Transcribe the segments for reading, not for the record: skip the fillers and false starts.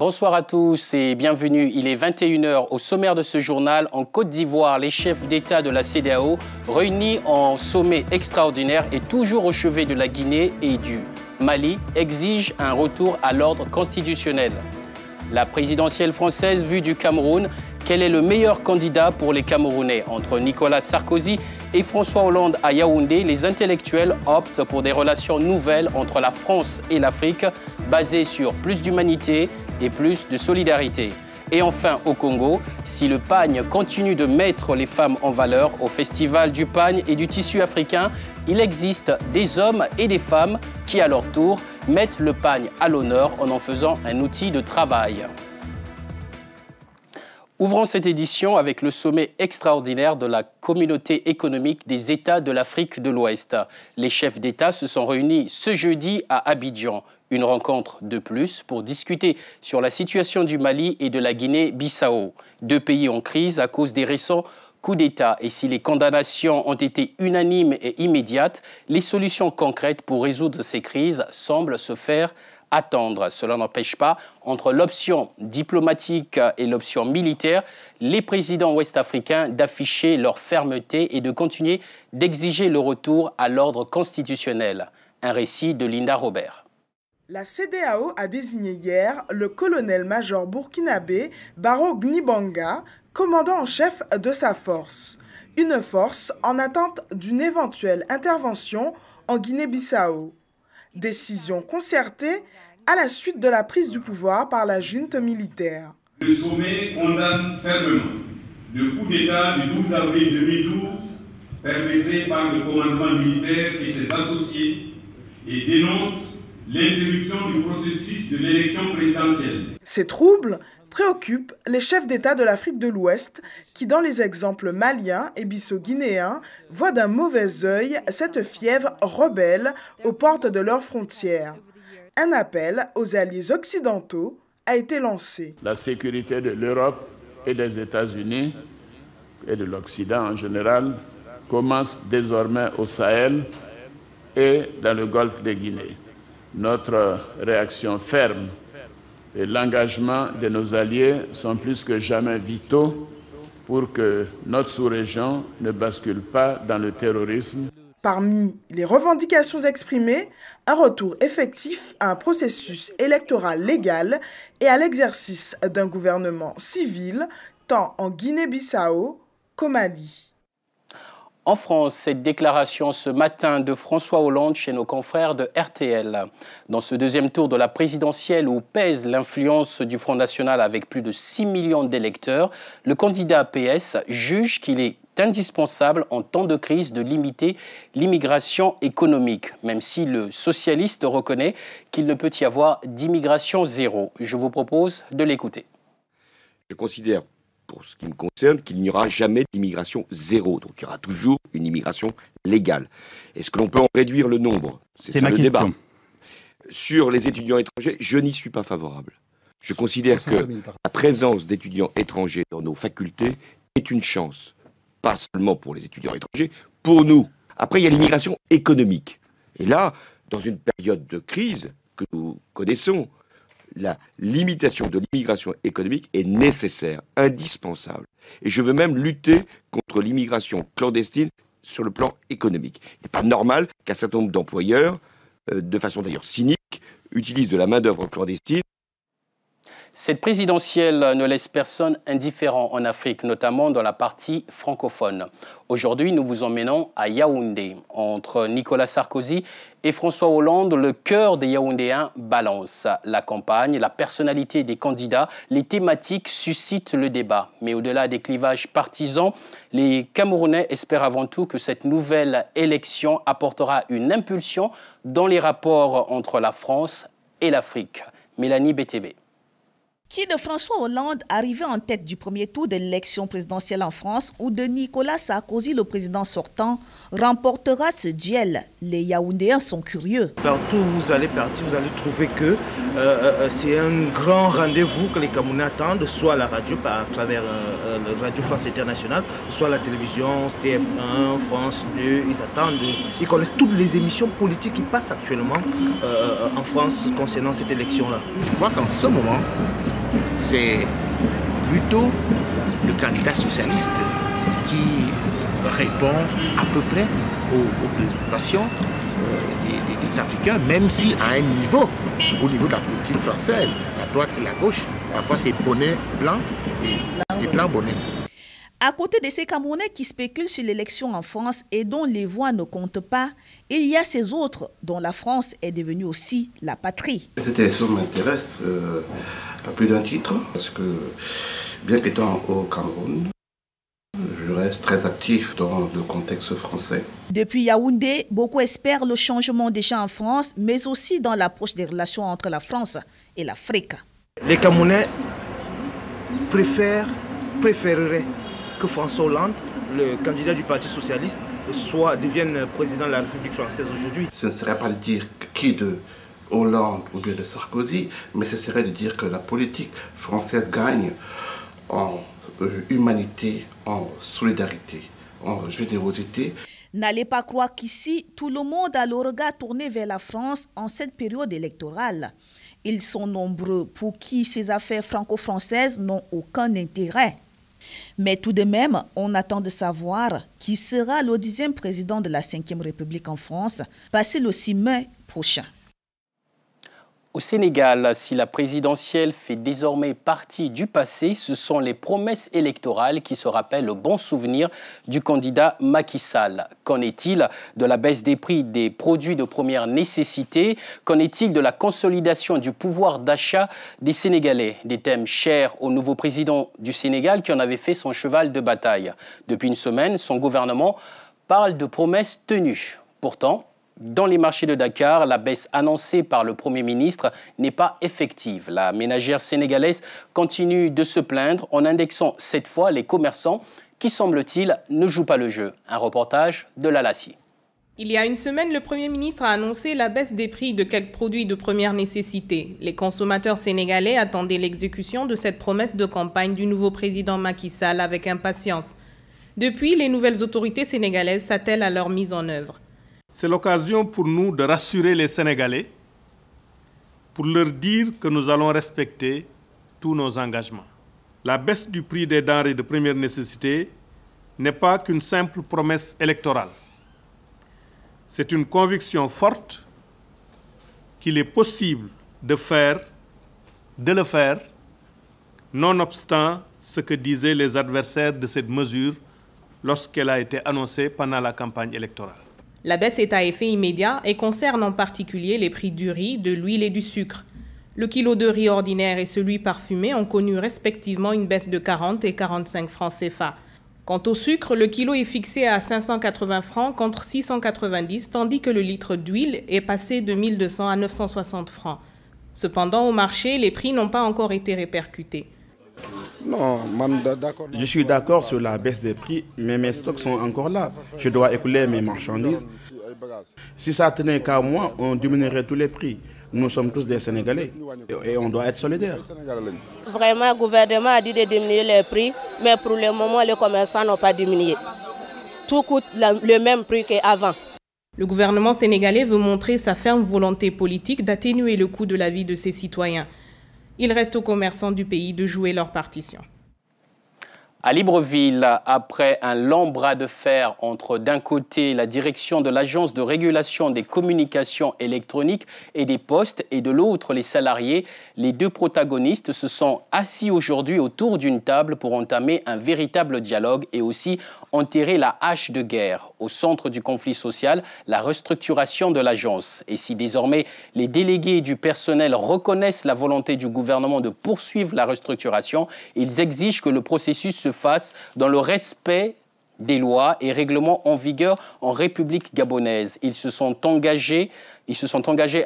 Bonsoir à tous et bienvenue. Il est 21 h. Au sommaire de ce journal, en Côte d'Ivoire, les chefs d'État de la CEDEAO réunis en sommet extraordinaire et toujours au chevet de la Guinée et du Mali exigent un retour à l'ordre constitutionnel. La présidentielle française vue du Cameroun, quel est le meilleur candidat pour les Camerounais? Entre Nicolas Sarkozy et François Hollande à Yaoundé, les intellectuels optent pour des relations nouvelles entre la France et l'Afrique, basées sur plus d'humanité et plus de solidarité. Et enfin, au Congo, si le pagne continue de mettre les femmes en valeur au Festival du pagne et du tissu africain, il existe des hommes et des femmes qui, à leur tour, mettent le pagne à l'honneur en faisant un outil de travail. Ouvrons cette édition avec le sommet extraordinaire de la Communauté économique des États de l'Afrique de l'Ouest. Les chefs d'État se sont réunis ce jeudi à Abidjan. Une rencontre de plus pour discuter sur la situation du Mali et de la Guinée-Bissau. Deux pays en crise à cause des récents coups d'État. Et si les condamnations ont été unanimes et immédiates, les solutions concrètes pour résoudre ces crises semblent se faire attendre. Cela n'empêche pas, entre l'option diplomatique et l'option militaire, les présidents ouest-africains d'afficher leur fermeté et de continuer d'exiger le retour à l'ordre constitutionnel. Un récit de Linda Robert. La CEDEAO a désigné hier le colonel-major burkinabé Baro Gnibanga, commandant en chef de sa force. Une force en attente d'une éventuelle intervention en Guinée-Bissau. Décision concertée à la suite de la prise du pouvoir par la junte militaire. Le sommet condamne fermement le coup d'État du 12 avril 2012 perpétré par le commandement militaire et ses associés et dénonce l'interruption du processus de l'élection présidentielle. Ces troubles préoccupent les chefs d'État de l'Afrique de l'Ouest qui, dans les exemples maliens et bissau-guinéens, voient d'un mauvais œil cette fièvre rebelle aux portes de leurs frontières. Un appel aux alliés occidentaux a été lancé. La sécurité de l'Europe et des États-Unis et de l'Occident en général commence désormais au Sahel et dans le golfe de Guinée. Notre réaction ferme et l'engagement de nos alliés sont plus que jamais vitaux pour que notre sous-région ne bascule pas dans le terrorisme. Parmi les revendications exprimées, un retour effectif à un processus électoral légal et à l'exercice d'un gouvernement civil, tant en Guinée-Bissau qu'au Mali. En France, cette déclaration ce matin de François Hollande chez nos confrères de RTL. Dans ce deuxième tour de la présidentielle où pèse l'influence du Front National avec plus de 6 millions d'électeurs, le candidat PS juge qu'il est indispensable en temps de crise de limiter l'immigration économique, même si le socialiste reconnaît qu'il ne peut y avoir d'immigration zéro. Je vous propose de l'écouter. Je considère, pour ce qui me concerne, qu'il n'y aura jamais d'immigration zéro. Donc il y aura toujours une immigration légale. Est-ce que l'on peut en réduire le nombre? C'est ma question. Débat. Sur les étudiants étrangers, je n'y suis pas favorable. Je considère que la présence d'étudiants étrangers dans nos facultés est une chance. Pas seulement pour les étudiants étrangers, pour nous. Après, il y a l'immigration économique. Et là, dans une période de crise que nous connaissons, la limitation de l'immigration économique est nécessaire, indispensable. Et je veux même lutter contre l'immigration clandestine sur le plan économique. Il n'est pas normal qu'un certain nombre d'employeurs, de façon d'ailleurs cynique, utilisent de la main-d'œuvre clandestine. Cette présidentielle ne laisse personne indifférent en Afrique, notamment dans la partie francophone. Aujourd'hui, nous vous emmenons à Yaoundé. Entre Nicolas Sarkozy et François Hollande, le cœur des Yaoundéens balance. La campagne, la personnalité des candidats, les thématiques suscitent le débat. Mais au-delà des clivages partisans, les Camerounais espèrent avant tout que cette nouvelle élection apportera une impulsion dans les rapports entre la France et l'Afrique. Mélanie BTB. Qui de François Hollande, arrivé en tête du premier tour de l'élection présidentielle en France, ou de Nicolas Sarkozy, le président sortant, remportera ce duel? Les Yaoundéens sont curieux. Partout où vous allez partir, vous allez trouver que c'est un grand rendez-vous que les Camerounais attendent, soit la radio, à travers la Radio France Internationale, soit la télévision, TF1, France 2, ils connaissent toutes les émissions politiques qui passent actuellement en France concernant cette élection-là. Je crois qu'en ce moment, c'est plutôt le candidat socialiste qui répond à peu près aux préoccupations des Africains, même si à un niveau, au niveau de la politique française, la droite et la gauche, parfois c'est bonnet blanc et blanc bonnet. À côté de ces Camerounais qui spéculent sur l'élection en France et dont les voix ne comptent pas, il y a ces autres dont la France est devenue aussi la patrie. Cette élection m'intéresse à plus d'un titre, parce que bien qu'étant au Cameroun, je reste très actif dans le contexte français. Depuis Yaoundé, beaucoup espèrent le changement des gens en France, mais aussi dans l'approche des relations entre la France et l'Afrique. Les Camerounais préféreraient que François Hollande, le candidat du Parti socialiste, devienne président de la République française aujourd'hui. Ce ne serait pas de dire qui de Hollande ou bien de Sarkozy, mais ce serait de dire que la politique française gagne en humanité, en solidarité, en générosité. N'allez pas croire qu'ici, tout le monde a le regard tourné vers la France en cette période électorale. Ils sont nombreux pour qui ces affaires franco-françaises n'ont aucun intérêt. Mais tout de même, on attend de savoir qui sera le 10e président de la 5e République en France, passé le 6 mai prochain. Au Sénégal, si la présidentielle fait désormais partie du passé, ce sont les promesses électorales qui se rappellent le bon souvenir du candidat Macky Sall. Qu'en est-il de la baisse des prix des produits de première nécessité? Qu'en est-il de la consolidation du pouvoir d'achat des Sénégalais? Des thèmes chers au nouveau président du Sénégal qui en avait fait son cheval de bataille. Depuis une semaine, son gouvernement parle de promesses tenues. Pourtant, dans les marchés de Dakar, la baisse annoncée par le Premier ministre n'est pas effective. La ménagère sénégalaise continue de se plaindre en indexant cette fois les commerçants qui, semble-t-il, ne jouent pas le jeu. Un reportage de Lalassi. Il y a une semaine, le Premier ministre a annoncé la baisse des prix de quelques produits de première nécessité. Les consommateurs sénégalais attendaient l'exécution de cette promesse de campagne du nouveau président Macky Sall avec impatience. Depuis, les nouvelles autorités sénégalaises s'attellent à leur mise en œuvre. C'est l'occasion pour nous de rassurer les Sénégalais, pour leur dire que nous allons respecter tous nos engagements. La baisse du prix des denrées de première nécessité n'est pas qu'une simple promesse électorale. C'est une conviction forte qu'il est possible de le faire, nonobstant ce que disaient les adversaires de cette mesure lorsqu'elle a été annoncée pendant la campagne électorale. La baisse est à effet immédiat et concerne en particulier les prix du riz, de l'huile et du sucre. Le kilo de riz ordinaire et celui parfumé ont connu respectivement une baisse de 40 et 45 francs CFA. Quant au sucre, le kilo est fixé à 580 francs contre 690, tandis que le litre d'huile est passé de 1200 à 960 francs. Cependant, au marché, les prix n'ont pas encore été répercutés. Je suis d'accord sur la baisse des prix, mais mes stocks sont encore là. Je dois écouler mes marchandises. Si ça tenait qu'à moi, on diminuerait tous les prix. Nous sommes tous des Sénégalais et on doit être solidaires. Vraiment, le gouvernement a dit de diminuer les prix, mais pour le moment, les commerçants n'ont pas diminué. Tout coûte le même prix qu'avant. Le gouvernement sénégalais veut montrer sa ferme volonté politique d'atténuer le coût de la vie de ses citoyens. Il reste aux commerçants du pays de jouer leur partition. À Libreville, après un long bras de fer entre d'un côté la direction de l'Agence de régulation des communications électroniques et des postes et de l'autre les salariés, les deux protagonistes se sont assis aujourd'hui autour d'une table pour entamer un véritable dialogue et aussi enterrer la hache de guerre. Au centre du conflit social, la restructuration de l'agence. Et si désormais les délégués du personnel reconnaissent la volonté du gouvernement de poursuivre la restructuration, ils exigent que le processus se fasse dans le respect des lois et règlements en vigueur en République gabonaise. Ils se sont engagés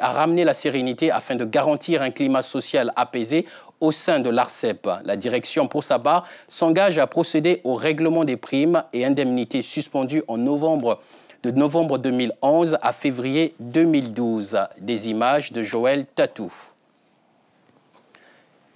à ramener la sérénité afin de garantir un climat social apaisé au sein de l'ARCEP. La direction, pour sa part, s'engage à procéder au règlement des primes et indemnités suspendues de novembre 2011 à février 2012. Des images de Joël Tatou.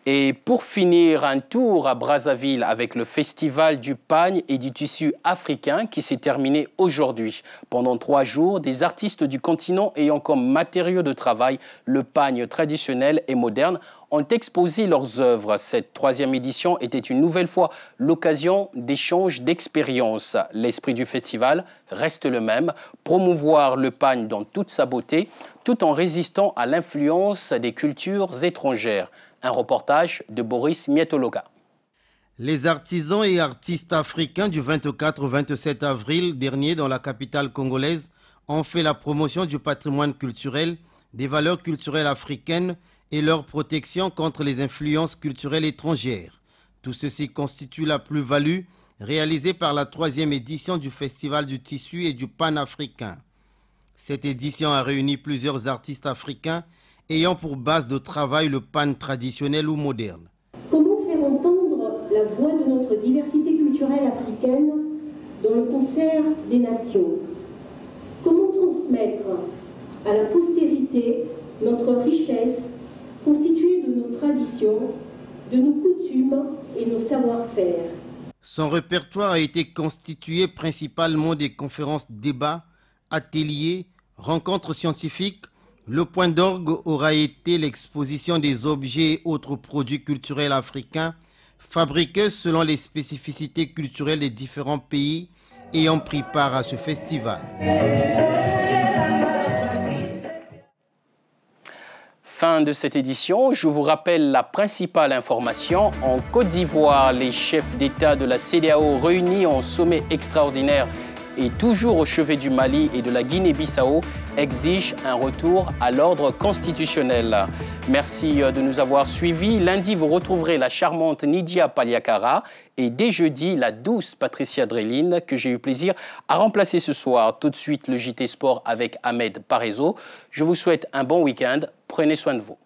Et pour finir, un tour à Brazzaville avec le festival du pagne et du tissu africain qui s'est terminé aujourd'hui. Pendant 3 jours, des artistes du continent ayant comme matériau de travail le pagne traditionnel et moderne ont exposé leurs œuvres. Cette 3e édition était une nouvelle fois l'occasion d'échanges d'expériences. L'esprit du festival reste le même, promouvoir le pagne dans toute sa beauté, tout en résistant à l'influence des cultures étrangères. Un reportage de Boris Mietologa. Les artisans et artistes africains du 24 au 27 avril dernier dans la capitale congolaise ont fait la promotion du patrimoine culturel, des valeurs culturelles africaines et leur protection contre les influences culturelles étrangères. Tout ceci constitue la plus-value réalisée par la 3e édition du Festival du tissu et du pan-africain. Cette édition a réuni plusieurs artistes africains ayant pour base de travail le pan traditionnel ou moderne. Comment faire entendre la voix de notre diversité culturelle africaine dans le concert des nations? Comment transmettre à la postérité notre richesse constituée de nos traditions, de nos coutumes et nos savoir-faire? Son répertoire a été constitué principalement des conférences débats, ateliers, rencontres scientifiques. Le point d'orgue aura été l'exposition des objets et autres produits culturels africains fabriqués selon les spécificités culturelles des différents pays ayant pris part à ce festival. Fin de cette édition, je vous rappelle la principale information. En Côte d'Ivoire, les chefs d'État de la CEDEAO réunis en sommet extraordinaire et toujours au chevet du Mali et de la Guinée-Bissau exigent un retour à l'ordre constitutionnel. Merci de nous avoir suivis. Lundi, vous retrouverez la charmante Nidia Paliakara et dès jeudi, la douce Patricia Dreline que j'ai eu plaisir à remplacer ce soir. Tout de suite, le JT Sport avec Ahmed Parezo. Je vous souhaite un bon week-end. Prenez soin de vous.